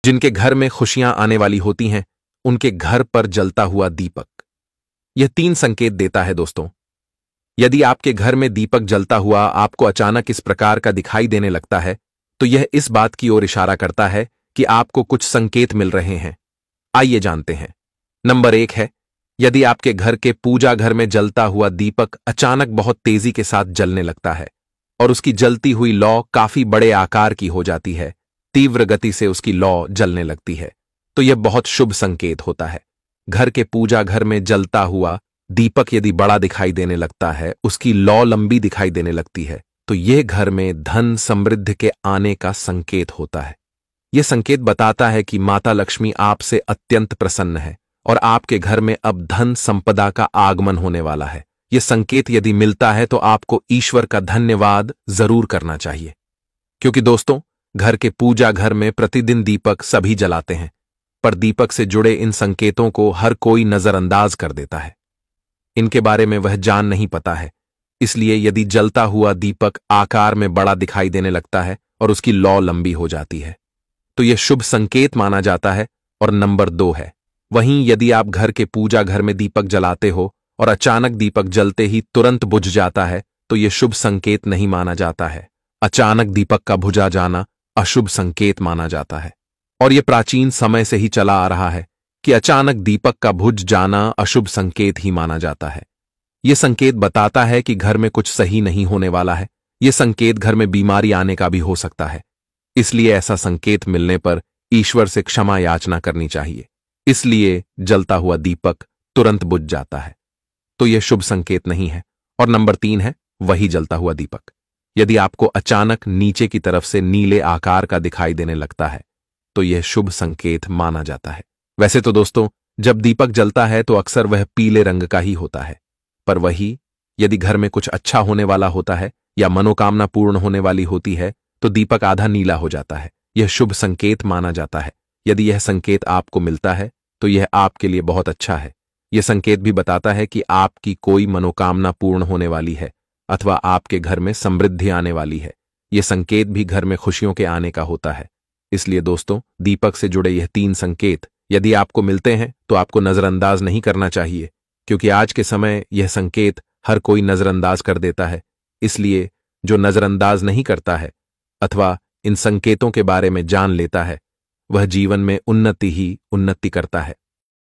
जिनके घर में खुशियां आने वाली होती हैं, उनके घर पर जलता हुआ दीपक। यह 3 संकेत देता है दोस्तों। यदि आपके घर में दीपक जलता हुआ आपको अचानक इस प्रकार का दिखाई देने लगता है, तो यह इस बात की ओर इशारा करता है कि आपको कुछ संकेत मिल रहे हैं। आइए जानते हैं। नंबर 1 है, यदि आपके घर के पूजा घर में जलता हुआ दीपक अचानक बहुत तेजी के साथ जलने लगता है और उसकी जलती हुई लौ काफी बड़े आकार की हो जाती है, तीव्र गति से उसकी लौ जलने लगती है, तो यह बहुत शुभ संकेत होता है। घर के पूजा घर में जलता हुआ दीपक यदि बड़ा दिखाई देने लगता है, उसकी लौ लंबी दिखाई देने लगती है, तो यह घर में धन समृद्धि के आने का संकेत होता है। यह संकेत बताता है कि माता लक्ष्मी आपसे अत्यंत प्रसन्न है और आपके घर में अब धन संपदा का आगमन होने वाला है। यह संकेत यदि मिलता है तो आपको ईश्वर का धन्यवाद जरूर करना चाहिए, क्योंकि दोस्तों, घर के पूजा घर में प्रतिदिन दीपक सभी जलाते हैं, पर दीपक से जुड़े इन संकेतों को हर कोई नजरअंदाज कर देता है। इनके बारे में वह जान नहीं पाता है। इसलिए यदि जलता हुआ दीपक आकार में बड़ा दिखाई देने लगता है और उसकी लौ लंबी हो जाती है, तो यह शुभ संकेत माना जाता है। और नंबर 2 है, वहीं यदि आप घर के पूजा घर में दीपक जलाते हो और अचानक दीपक जलते ही तुरंत बुझ जाता है, तो यह शुभ संकेत नहीं माना जाता है। अचानक दीपक का बुझा जाना अशुभ संकेत माना जाता है और यह प्राचीन समय से ही चला आ रहा है कि अचानक दीपक का बुझ जाना अशुभ संकेत ही माना जाता है। यह संकेत बताता है कि घर में कुछ सही नहीं होने वाला है। यह संकेत घर में बीमारी आने का भी हो सकता है। इसलिए ऐसा संकेत मिलने पर ईश्वर से क्षमा याचना करनी चाहिए। इसलिए जलता हुआ दीपक तुरंत बुझ जाता है, तो यह शुभ संकेत नहीं है। और नंबर 3 है, वही जलता हुआ दीपक यदि आपको अचानक नीचे की तरफ से नीले आकार का दिखाई देने लगता है, तो यह शुभ संकेत माना जाता है। वैसे तो दोस्तों, जब दीपक जलता है तो अक्सर वह पीले रंग का ही होता है, पर वही यदि घर में कुछ अच्छा होने वाला होता है या मनोकामना पूर्ण होने वाली होती है, तो दीपक आधा नीला हो जाता है। यह शुभ संकेत माना जाता है। यदि यह संकेत आपको मिलता है तो यह आपके लिए बहुत अच्छा है। यह संकेत भी बताता है कि आपकी कोई मनोकामना पूर्ण होने वाली है अथवा आपके घर में समृद्धि आने वाली है। यह संकेत भी घर में खुशियों के आने का होता है। इसलिए दोस्तों, दीपक से जुड़े यह 3 संकेत यदि आपको मिलते हैं तो आपको नजरअंदाज नहीं करना चाहिए, क्योंकि आज के समय यह संकेत हर कोई नजरअंदाज कर देता है। इसलिए जो नजरअंदाज नहीं करता है अथवा इन संकेतों के बारे में जान लेता है, वह जीवन में उन्नति ही उन्नति करता है।